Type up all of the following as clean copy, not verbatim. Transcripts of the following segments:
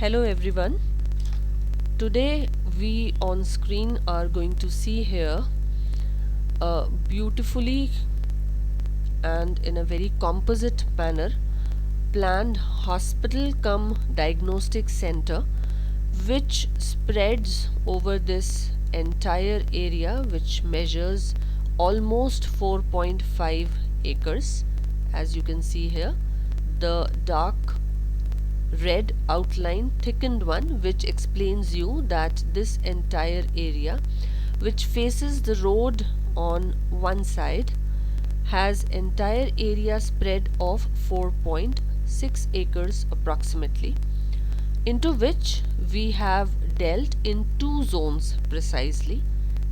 Hello everyone. Today we on screen are going to see here a beautifully and in a very composite manner planned hospital cum diagnostic center which spreads over this entire area, which measures almost 4.5 acres. As you can see here, the dark red outline thickened one, which explains you that this entire area, which faces the road on one side, has entire area spread of 4.6 acres approximately, into which we have dealt in two zones precisely.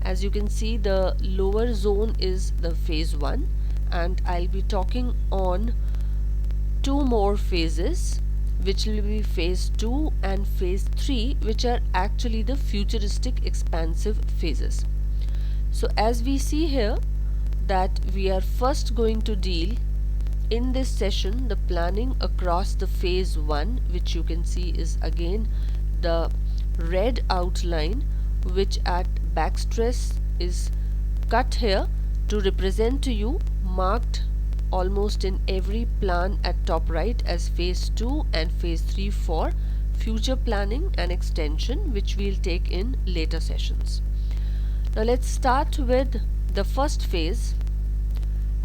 As you can see, the lower zone is the phase 1, and I'll be talking on two more phases, which will be phase 2 and phase 3, which are actually the futuristic expansive phases. So as we see here, that we are first going to deal in this session the planning across the phase 1, which you can see is again the red outline, which at backstress is cut here to represent to you, marked almost in every plan at top right as phase 2 and phase 3 for future planning and extension, which we'll take in later sessions. Now let's start with the first phase.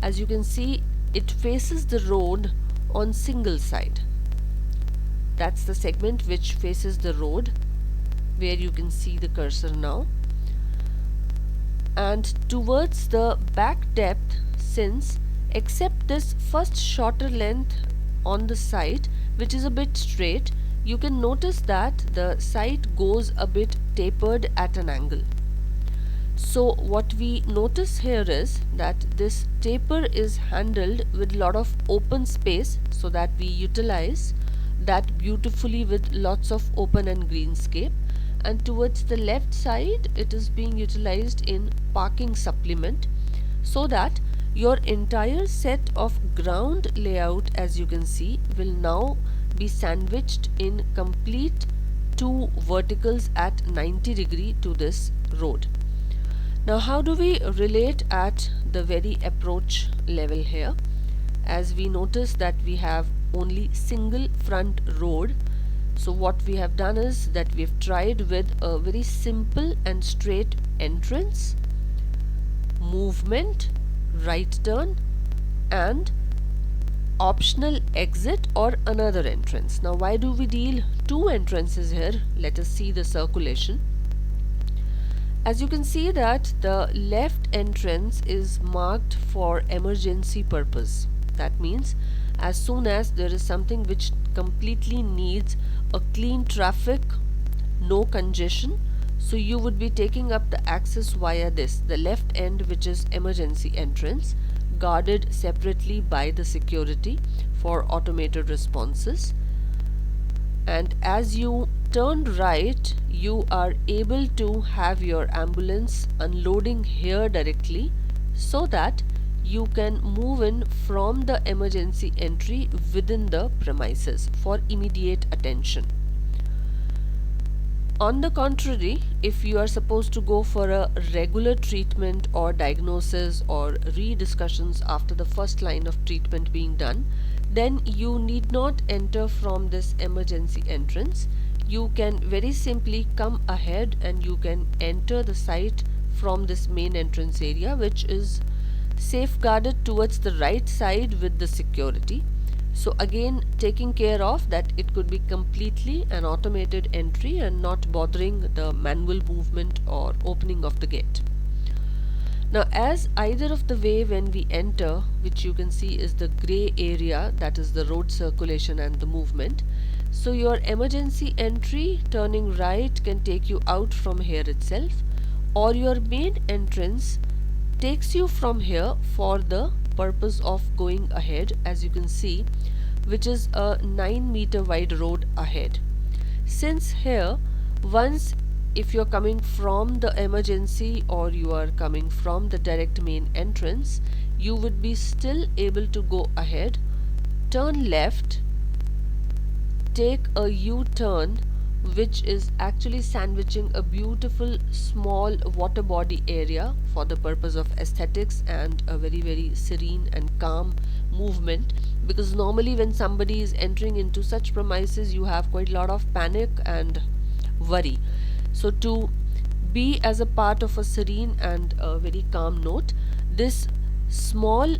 As you can see, it faces the road on single side. That's the segment which faces the road, where you can see the cursor now. And towards the back depth, since except this first shorter length on the side, which is a bit straight, you can notice that the side goes a bit tapered at an angle. So what we notice here is that this taper is handled with a lot of open space, so that we utilize that beautifully with lots of open and greenscape. And towards the left side, it is being utilized in parking supplement, so that your entire set of ground layout, as you can see, will now be sandwiched in complete two verticals at 90 degree to this road. Now how do we relate at the very approach level here? As we notice that we have only single front road, so what we have done is that we have tried with a very simple and straight entrance, movement, right turn, and optional exit or another entrance. Now why do we deal two entrances here? Let us see the circulation. As you can see that the left entrance is marked for emergency purpose. That means as soon as there is something which completely needs a clean traffic, no congestion, so you would be taking up the access via this, the left end, which is emergency entrance, guarded separately by the security for automated responses. And as you turn right, you are able to have your ambulance unloading here directly, so that you can move in from the emergency entry within the premises for immediate attention. On the contrary, if you are supposed to go for a regular treatment or diagnosis or re-discussions after the first line of treatment being done, then you need not enter from this emergency entrance. You can very simply come ahead and you can enter the site from this main entrance area, which is safeguarded towards the right side with the security. So again, taking care of that it could be completely an automated entry and not bothering the manual movement or opening of the gate. Now as either of the way when we enter, which you can see is the gray area, that is the road circulation and the movement, so your emergency entry turning right can take you out from here itself, or your main entrance takes you from here for the purpose of going ahead, as you can see, which is a 9-meter wide road ahead. Since here, once if you're coming from the emergency or you are coming from the direct main entrance, you would be still able to go ahead, turn left, take a U-turn which is actually sandwiching a beautiful small water body area for the purpose of aesthetics and a very serene and calm movement, because normally when somebody is entering into such premises you have quite a lot of panic and worry. So to be as a part of a serene and a very calm note, this small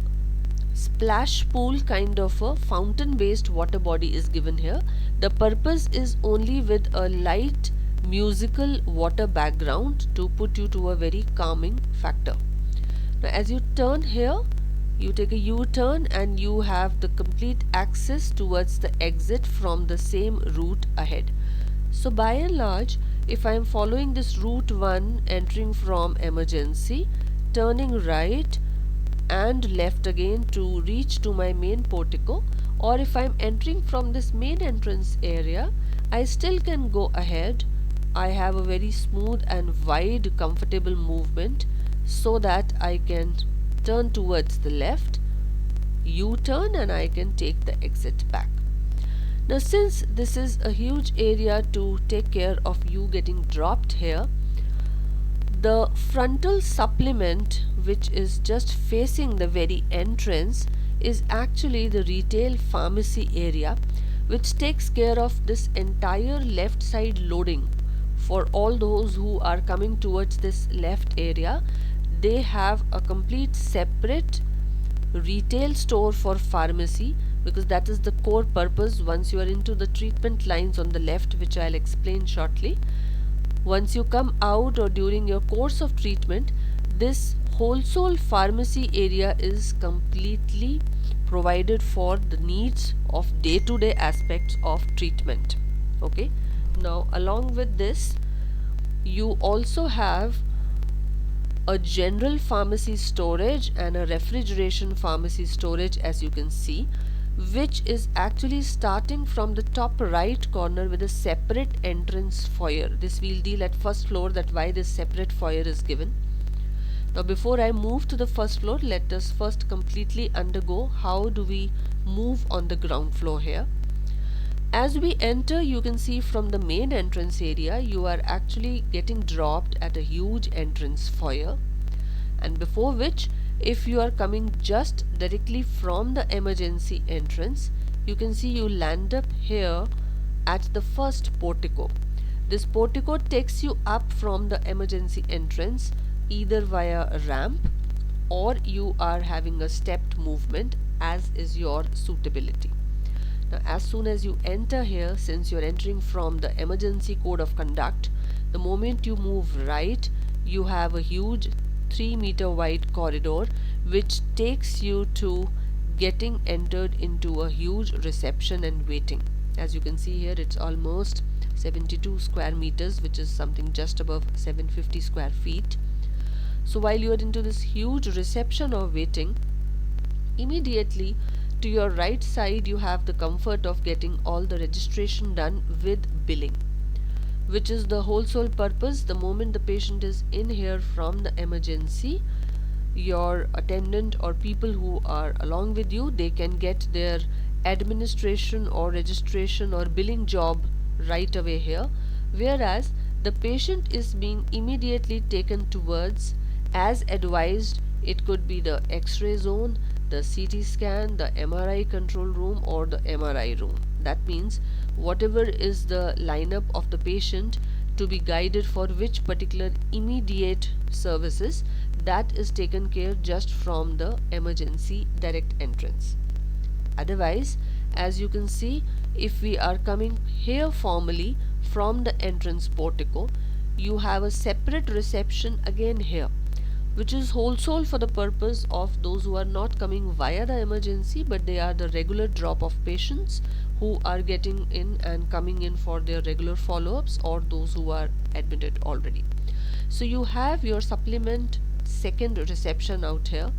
splash pool kind of a fountain based water body is given here. The purpose is only with a light musical water background to put you to a very calming factor. Now as you turn here, you take a U-turn and you have the complete access towards the exit from the same route ahead. So by and large, if I am following this route 1 entering from emergency, turning right and left again to reach to my main portico, or if I am entering from this main entrance area, I still can go ahead. I have a very smooth and wide comfortable movement so that I can turn towards the left, U-turn, and I can take the exit back. Now since this is a huge area to take care of you getting dropped here, the frontal supplement, which is just facing the very entrance, is actually the retail pharmacy area, which takes care of this entire left side loading. For all those who are coming towards this left area, they have a complete separate retail store for pharmacy, because that is the core purpose once you are into the treatment lines on the left, which I'll explain shortly. Once you come out or during your course of treatment, this wholesale pharmacy area is completely provided for the needs of day-to-day aspects of treatment. Okay, now along with this, you also have a general pharmacy storage and a refrigeration pharmacy storage, as you can see, which is actually starting from the top right corner with a separate entrance foyer. This we'll deal at first floor, that why this separate foyer is given. Now before I move to the first floor, let us first completely undergo how do we move on the ground floor here. As we enter, you can see from the main entrance area, you are actually getting dropped at a huge entrance foyer, and before which, if you are coming just directly from the emergency entrance, you can see you land up here at the first portico. This portico takes you up from the emergency entrance either via a ramp or you are having a stepped movement, as is your suitability. Now as soon as you enter here, since you are entering from the emergency code of conduct, the moment you move right, you have a huge 3-meter wide corridor which takes you to getting entered into a huge reception and waiting. As you can see here, it's almost 72 square meters, which is something just above 750 square feet. So while you are into this huge reception or waiting, immediately to your right side you have the comfort of getting all the registration done with billing, which is the whole sole purpose. The moment the patient is in here from the emergency, your attendant or people who are along with you, they can get their administration or registration or billing job right away here, whereas the patient is being immediately taken towards, as advised, it could be the X-ray zone, the CT scan, the MRI control room, or the MRI room. That means whatever is the lineup of the patient to be guided for which particular immediate services, that is taken care just from the emergency direct entrance. Otherwise, as you can see, if we are coming here formally from the entrance portico, you have a separate reception again here, which is wholesale for the purpose of those who are not coming via the emergency, but they are the regular drop of patients who are getting in and coming in for their regular follow-ups, or those who are admitted already. So you have your supplement second reception out here,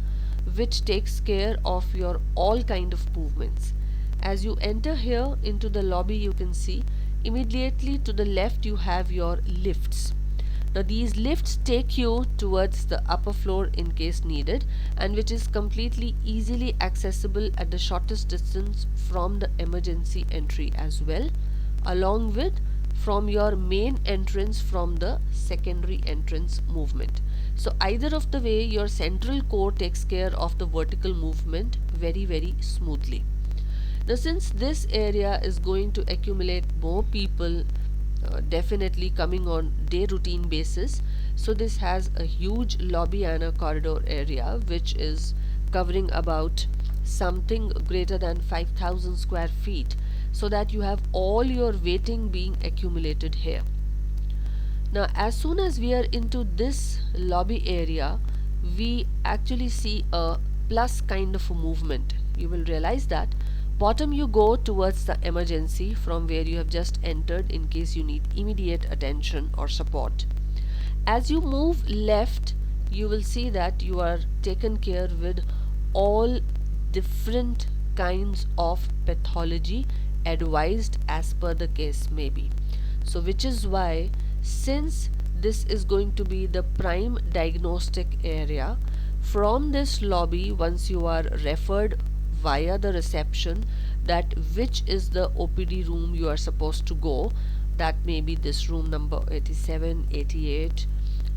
which takes care of your all kind of movements. As you enter here into the lobby, you can see immediately to the left you have your lifts. Now these lifts take you towards the upper floor in case needed, and which is completely easily accessible at the shortest distance from the emergency entry as well, along with from your main entrance from the secondary entrance movement. So either of the way, your central core takes care of the vertical movement very smoothly. Now since this area is going to accumulate more people, definitely coming on day routine basis, so this has a huge lobby and a corridor area which is covering about something greater than 5,000 square feet, so that you have all your waiting being accumulated here. Now as soon as we are into this lobby area, we actually see a plus kind of a movement. You will realize that bottom you go towards the emergency from where you have just entered in case you need immediate attention or support. As you move left, you will see that you are taken care with all different kinds of pathology advised as per the case may be. So which is why, since this is going to be the prime diagnostic area, from this lobby, once you are referred via the reception that which is the OPD room you are supposed to go, that may be this room number 87, 88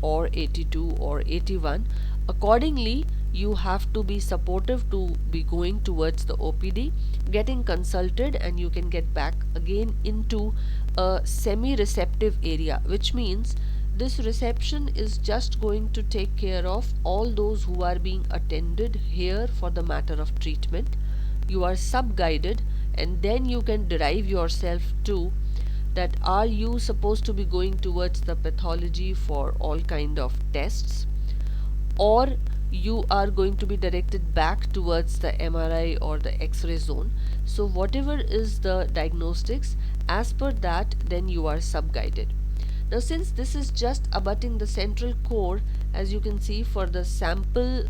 or 82 or 81, accordingly you have to be supportive to be going towards the OPD, getting consulted, and you can get back again into a semi-receptive area, which means this reception is just going to take care of all those who are being attended here for the matter of treatment. You are sub-guided, and then you can derive yourself to that are you supposed to be going towards the pathology for all kind of tests, or you are going to be directed back towards the MRI or the X-ray zone. So whatever is the diagnostics, as per that then you are sub-guided. Now since this is just abutting the central core, as you can see, for the sample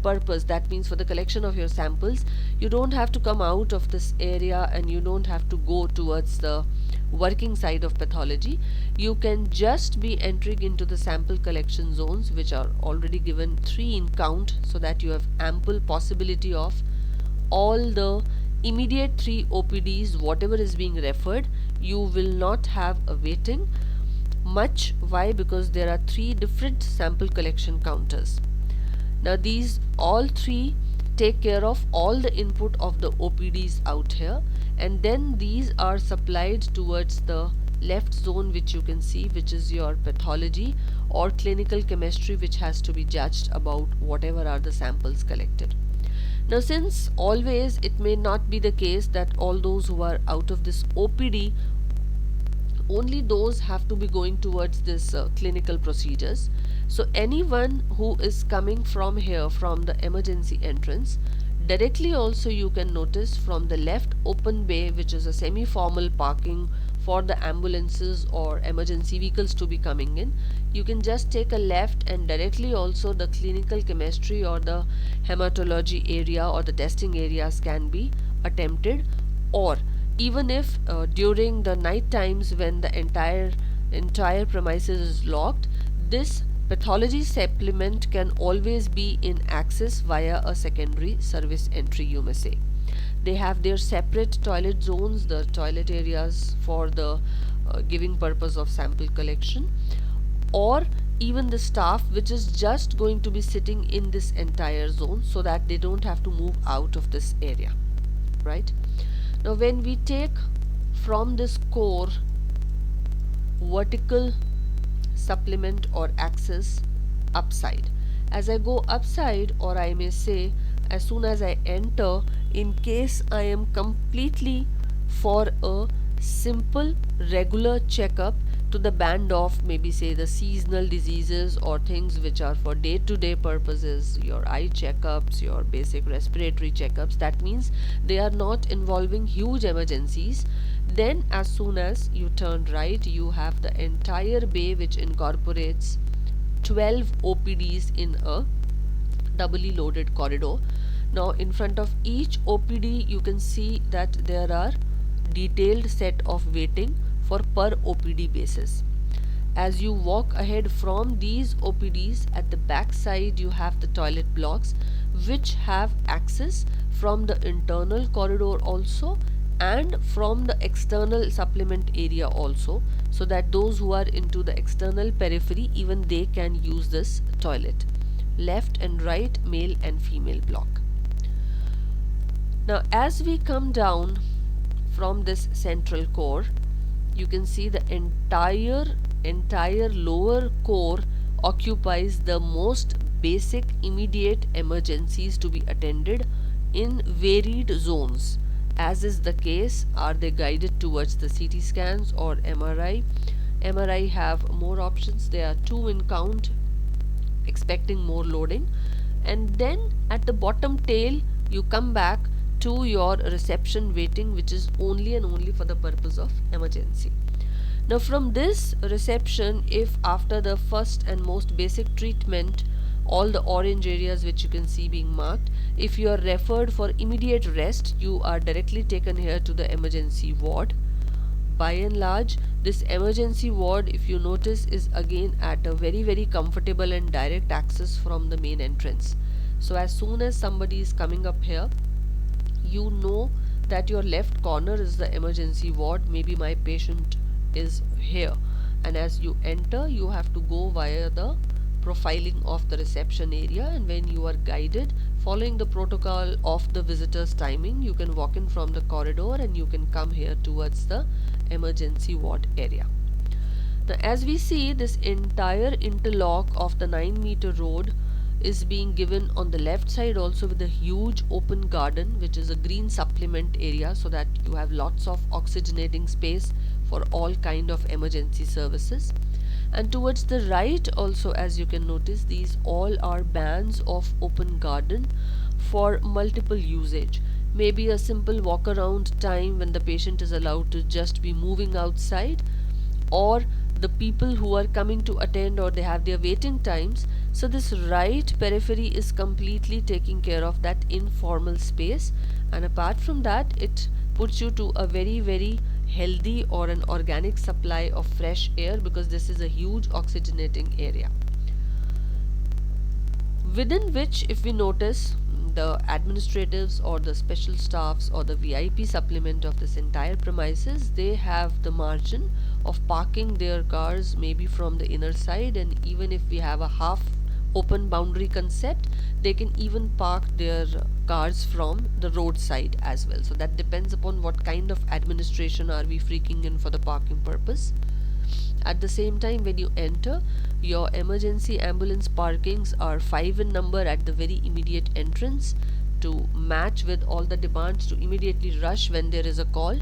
purpose, that means for the collection of your samples, you don't have to come out of this area and you don't have to go towards the working side of pathology. You can just be entering into the sample collection zones, which are already given 3 in count, so that you have ample possibility of all the immediate 3 OPDs, whatever is being referred. You will not have a waiting much. Why? Because there are 3 different sample collection counters. Now these all 3 take care of all the input of the OPDs out here, and then these are supplied towards the left zone, which you can see, which is your pathology or clinical chemistry, which has to be judged about whatever are the samples collected. Now since always it may not be the case that all those who are out of this OPD, only those have to be going towards this clinical procedures. So anyone who is coming from here, from the emergency entrance, directly also you can notice from the left open bay, which is a semi-formal parking for the ambulances or emergency vehicles to be coming in, you can just take a left, and directly also the clinical chemistry or the hematology area or the testing areas can be attempted. Or even if during the night times when the entire premises is locked, this pathology supplement can always be in access via a secondary service entry, you may say. They have their separate toilet zones, the toilet areas for the giving purpose of sample collection, or even the staff which is just going to be sitting in this entire zone, so that they don't have to move out of this area, right? Now when we take from this core vertical supplement or access upside, as I go upside, or I may say as soon as I enter, in case I am completely for a simple regular checkup to the band of maybe say the seasonal diseases or things which are for day-to-day purposes, your eye checkups, your basic respiratory checkups, that means they are not involving huge emergencies, then as soon as you turn right, you have the entire bay which incorporates 12 OPDs in a doubly loaded corridor. Now in front of each OPD you can see that there are detailed set of waiting for per OPD basis. As you walk ahead from these OPDs, at the back side you have the toilet blocks which have access from the internal corridor also and from the external supplement area also, so that those who are into the external periphery, even they can use this toilet. Left and right, male and female block. Now as we come down from this central core, you can see the entire lower core occupies the most basic immediate emergencies to be attended in varied zones. As is the case, are they guided towards the CT scans or MRI? MRI have more options, there are 2 in count, expecting more loading. And then at the bottom tail you come back to your reception waiting, which is only and only for the purpose of emergency. Now from this reception, if after the first and most basic treatment, all the orange areas which you can see being marked, if you are referred for immediate rest, you are directly taken here to the emergency ward. By and large, this emergency ward, if you notice, is again at a very comfortable and direct access from the main entrance. So as soon as somebody is coming up here, you know that your left corner is the emergency ward, maybe my patient is here, and as you enter you have to go via the profiling of the reception area, and when you are guided following the protocol of the visitor's timing, you can walk in from the corridor and you can come here towards the emergency ward area. Now as we see, this entire interlock of the 9-meter road is being given on the left side also with a huge open garden, which is a green supplement area, so that you have lots of oxygenating space for all kind of emergency services. And towards the right also, as you can notice, these all are bands of open garden for multiple usage. Maybe a simple walk around time when the patient is allowed to just be moving outside, or the people who are coming to attend, or they have their waiting times. So this right periphery is completely taking care of that informal space, and apart from that, it puts you to a very healthy or an organic supply of fresh air, because this is a huge oxygenating area, within which, if we notice, the administratives or the special staffs or the VIP supplement of this entire premises, they have the margin of parking their cars maybe from the inner side, and even if we have a half open boundary concept, they can even park their cars from the roadside as well. So that depends upon what kind of administration are we freaking in for the parking purpose. At the same time, when you enter, your emergency ambulance parkings are 5 in number at the very immediate entrance to match with all the demands to immediately rush when there is a call.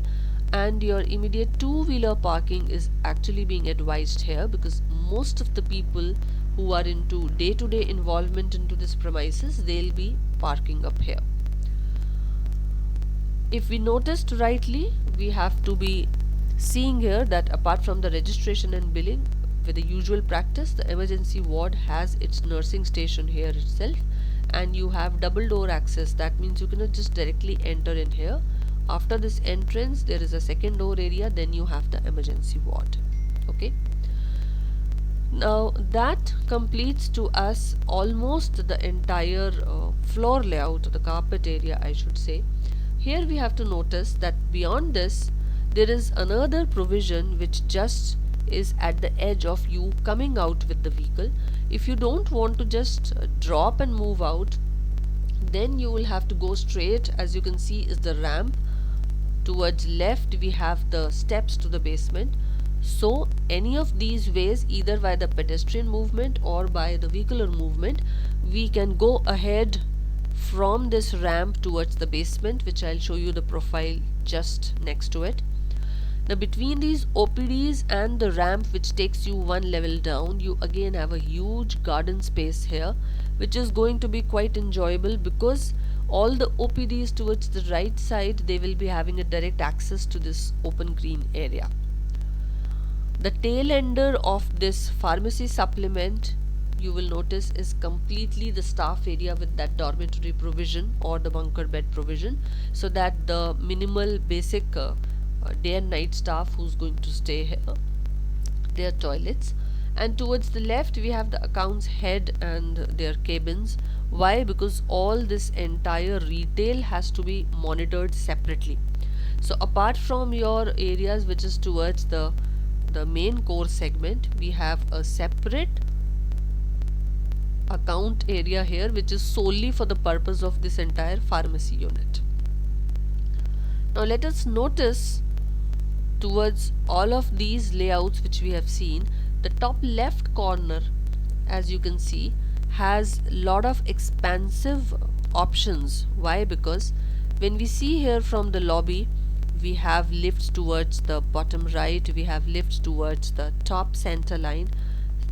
And your immediate two-wheeler parking is actually being advised here, because most of the people who are into day-to-day involvement into this premises, they'll be parking up here. If we noticed rightly, we have to be seeing here that apart from the registration and billing, with the usual practice, the emergency ward has its nursing station here itself, and you have double door access. That means you cannot just directly enter in here. After this entrance, there is a second door area, then you have the emergency ward. Okay. Now that completes to us almost the entire floor layout, the carpet area I should say. Here we have to notice that beyond this, there is another provision which just is at the edge of you coming out with the vehicle. If you don't want to just drop and move out, then you will have to go straight. As you can see is the ramp. Towards left we have the steps to the basement. So any of these ways, either by the pedestrian movement or by the vehicular movement, we can go ahead from this ramp towards the basement, which I'll show you the profile just next to it. Now between these OPDs and the ramp which takes you one level down, you again have a huge garden space here, which is going to be quite enjoyable, because all the OPDs towards the right side, they will be having a direct access to this open green area. The tail ender of this pharmacy supplement, you will notice, is completely the staff area with that dormitory provision or the bunker bed provision, so that the minimal basic day and night staff who's going to stay here, their toilets. And towards the left we have the accounts head and their cabins. Why? Because all this entire retail has to be monitored separately. So apart from your areas which is towards the main core segment, we have a separate account area here which is solely for the purpose of this entire pharmacy unit. Now let us notice towards all of these layouts which we have seen, the top left corner, as you can see, has lot of expansive options. Why? Because when we see here from the lobby, we have lifts towards the bottom right, we have lifts towards the top center line,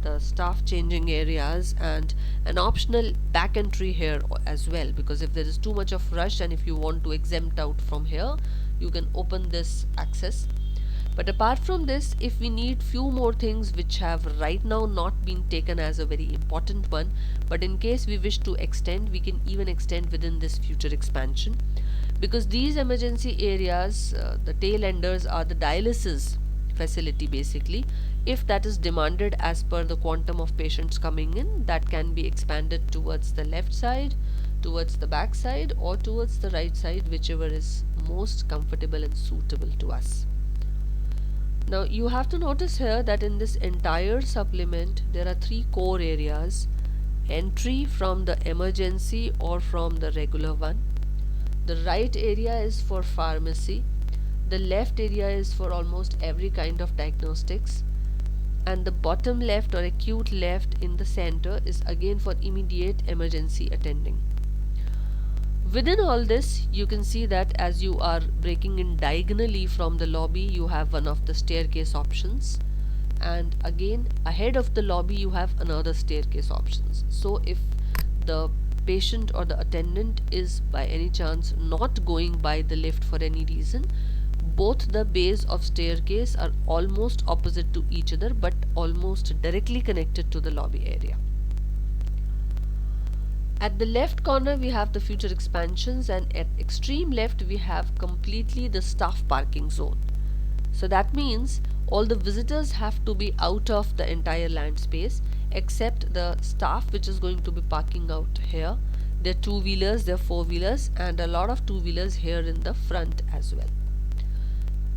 the staff changing areas, and an optional back entry here as well, because if there is too much of rush and if you want to exempt out from here, you can open this access. But apart from this, if we need few more things which have right now not been taken as a very important one, but in case we wish to extend, we can even extend within this future expansion, because these emergency areas, the tail enders are the dialysis facility basically. If that is demanded as per the quantum of patients coming in, that can be expanded towards the left side, towards the back side, or towards the right side, whichever is most comfortable and suitable to us. Now you have to notice here that in this entire supplement there are three core areas: entry from the emergency or from the regular one, the right area is for pharmacy, the left area is for almost every kind of diagnostics, and the bottom left or acute left in the center is again for immediate emergency attending. Within all this, you can see that as you are breaking in diagonally from the lobby, you have one of the staircase options, and again ahead of the lobby you have another staircase options. So if the patient or the attendant is by any chance not going by the lift for any reason, both the bays of staircase are almost opposite to each other but almost directly connected to the lobby area. At the left corner we have the future expansions, and at extreme left we have completely the staff parking zone. So that means all the visitors have to be out of the entire land space except the staff, which is going to be parking out here. There are two-wheelers, there are four-wheelers, and a lot of two-wheelers here in the front as well.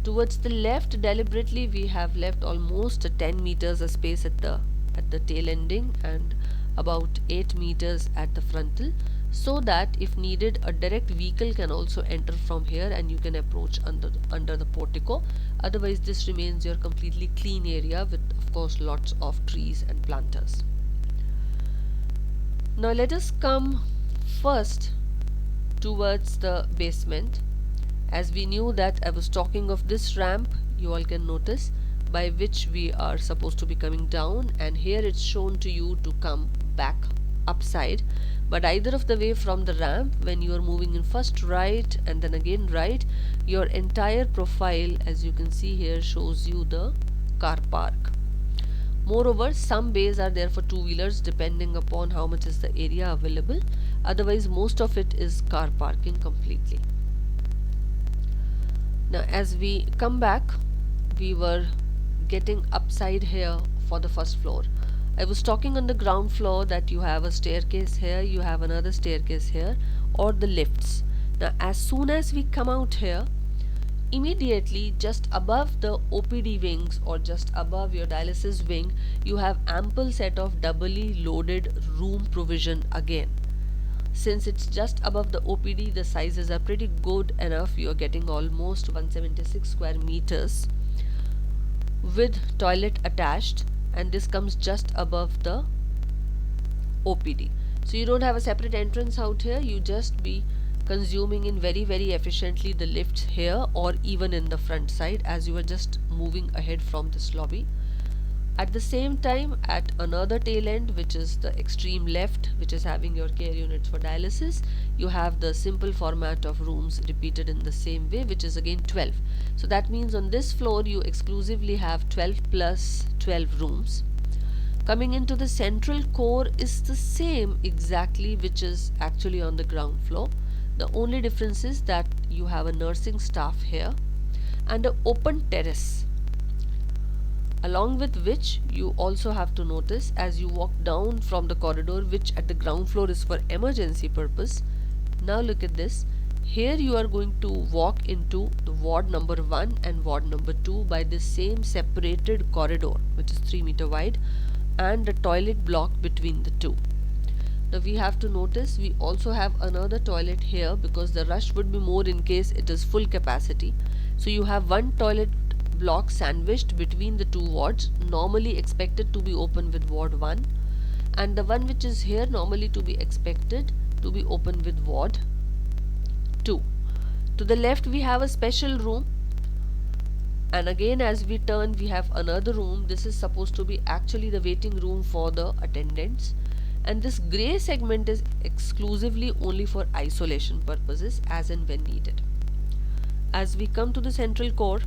Towards the left, deliberately we have left almost 10 meters of space at the tail ending and about 8 meters at the frontal, so that if needed a direct vehicle can also enter from here and you can approach under the portico. Otherwise this remains your completely clean area with of course lots of trees and planters. Now let us come first towards the basement. As we knew that I was talking of this ramp, you all can notice, by which we are supposed to be coming down, and here it's shown to you to come back upside. But either of the way from the ramp, when you are moving in first right and then again right, your entire profile, as you can see here, shows you the car park. Moreover, some bays are there for two-wheelers depending upon how much is the area available. Otherwise most of it is car parking completely. Now as we come back, we were getting upside here for the first floor. I was talking on the ground floor that you have a staircase here, you have another staircase here, or the lifts. Now as soon as we come out here, immediately just above the OPD wings or just above your dialysis wing, you have ample set of doubly loaded room provision again. Since it's just above the OPD, the sizes are pretty good enough. You're getting almost 176 square meters with toilet attached, and this comes just above the OPD. So you don't have a separate entrance out here, you just be consuming in very efficiently the lifts here or even in the front side as you are just moving ahead from this lobby. At the same time, at another tail end, which is the extreme left, which is having your care units for dialysis, you have the simple format of rooms repeated in the same way, which is again 12. So that means on this floor you exclusively have 12 plus 12 rooms. Coming into the central core is the same exactly, which is actually on the ground floor. The only difference is that you have a nursing staff here and an open terrace, along with which you also have to notice as you walk down from the corridor, which at the ground floor is for emergency purpose. Now look at this, Here you are going to walk into the ward number 1 and ward number 2 by the same separated corridor, which is 3 meter wide, and a toilet block between the two. Now we have to notice we also have another toilet here because the rush would be more in case it is full capacity. So you have one toilet block sandwiched between the two wards, normally expected to be open with ward 1, and the one which is here normally to be expected to be open with ward 2. To the left we have a special room, and again as we turn we have another room. This is supposed to be actually the waiting room for the attendants, and this grey segment is exclusively only for isolation purposes as and when needed. As we come to the central core,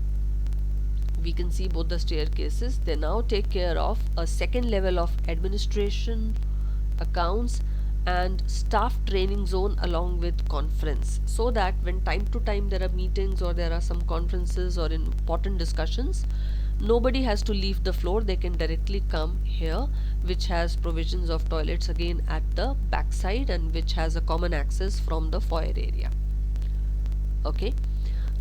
we can see both the staircases. They now take care of a second level of administration, accounts, and staff training zone along with conference, so that when time to time there are meetings or there are some conferences or important discussions, nobody has to leave the floor. They can directly come here, which has provisions of toilets again at the back side and which has a common access from the foyer area. Okay,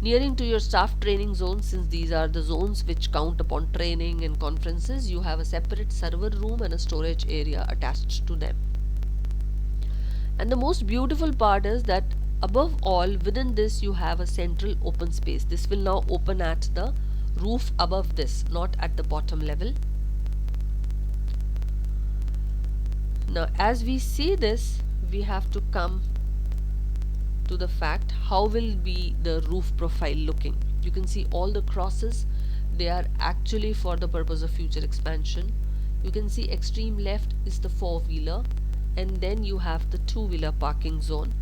nearing to your staff training zone, since these are the zones which count upon training and conferences, you have a separate server room and a storage area attached to them. And the most beautiful part is that above all, within this you have a central open space. This will now open at the roof above this, not at the bottom level. Now as we see this, we have to come to the fact how will be the roof profile looking. You can see all the crosses, they are actually for the purpose of future expansion. You can see extreme left is the 4-wheeler, and then you have the 2-wheeler parking zone.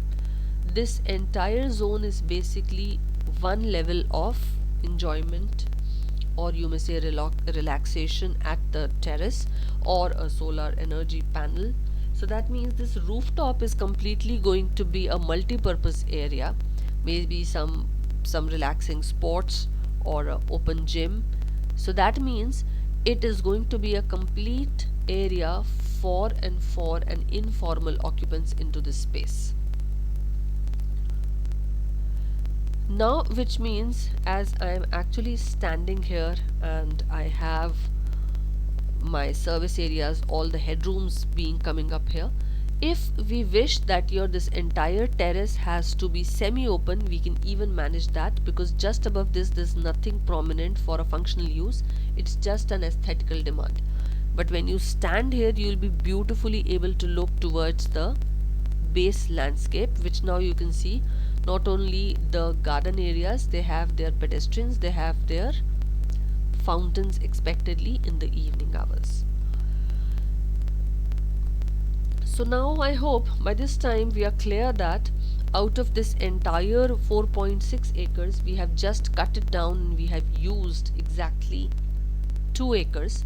This entire zone is basically one level of enjoyment, or you may say relaxation at the terrace, or a solar energy panel. So that means this rooftop is completely going to be a multi-purpose area, maybe some relaxing sports or a open gym. So that means it is going to be a complete area for an informal occupants into this space. Now, which means as I am actually standing here and I have my service areas, all the headrooms being coming up here, if we wish that this entire terrace has to be semi-open, we can even manage that, because just above this there's nothing prominent for a functional use. It's just an aesthetical demand. But when you stand here, you will be beautifully able to look towards the base landscape, which now you can see not only the garden areas, they have their pedestrians, they have their fountains expectedly in the evening hours. So now I hope by this time we are clear that out of this entire 4.6 acres, we have just cut it down and we have used exactly 2 acres.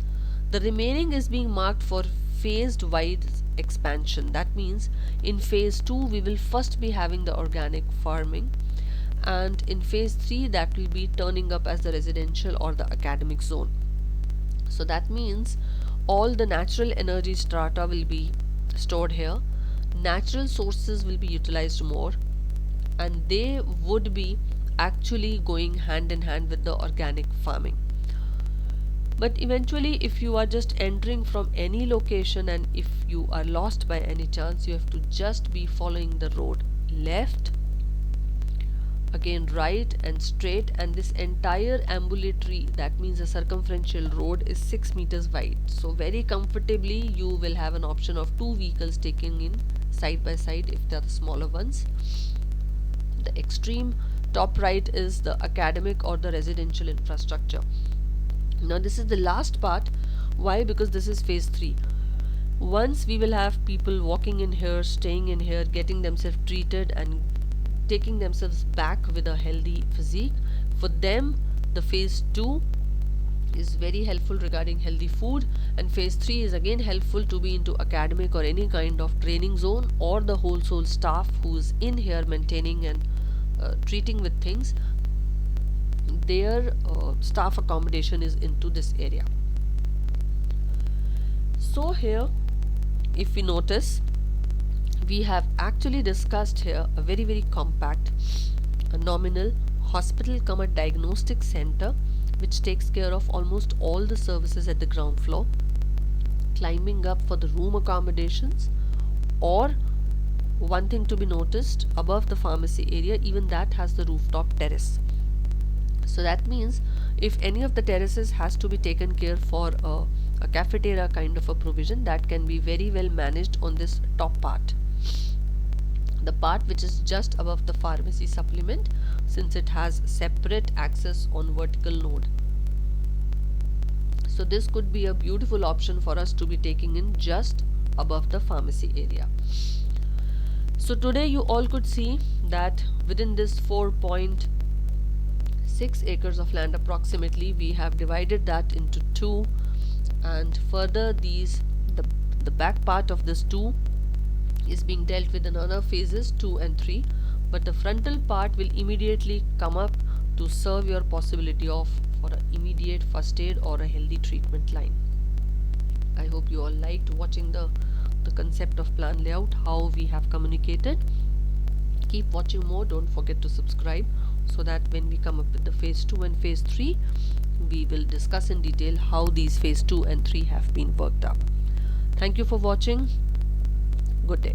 The remaining is being marked for phased wide expansion. That means in phase 2 we will first be having the organic farming, and in phase 3 that will be turning up as the residential or the academic zone. So that means all the natural energy strata will be stored here, natural sources will be utilized more, and they would be actually going hand in hand with the organic farming. But eventually, if you are just entering from any location and if you are lost by any chance, you have to just be following the road left, again right and straight, and this entire ambulatory, that means a circumferential road, is 6 meters wide. So very comfortably you will have an option of 2 vehicles taking in side by side if they are the smaller ones. The extreme top right is the academic or the residential infrastructure. Now this is the last part. Why? Because this is phase 3. Once we will have people walking in here, staying in here, getting themselves treated and taking themselves back with a healthy physique, for them the phase 2 is very helpful regarding healthy food, and phase 3 is again helpful to be into academic or any kind of training zone, or the whole soul staff who is in here maintaining and treating with things, their staff accommodation is into this area. So here if we notice, we have actually discussed here a very compact, a nominal hospital come a diagnostic center which takes care of almost all the services at the ground floor, climbing up for the room accommodations, or one thing to be noticed, above the pharmacy area, even that has the rooftop terrace. So that means if any of the terraces has to be taken care for a cafeteria kind of a provision, that can be very well managed on this top part, the part which is just above the pharmacy supplement, since it has separate access on vertical node. So this could be a beautiful option for us to be taking in just above the pharmacy area. So today you all could see that within this 4.6 acres of land approximately, we have divided that into two, and further the back part of this two is being dealt with in other phases 2 and 3, but the frontal part will immediately come up to serve your possibility of for an immediate first aid or a healthy treatment line. I hope you all liked watching the concept of plan layout, how we have communicated. Keep watching more, don't forget to subscribe, so that when we come up with the phase 2 and phase 3, we will discuss in detail how these phase 2 and 3 have been worked up. Thank you for watching. Good day.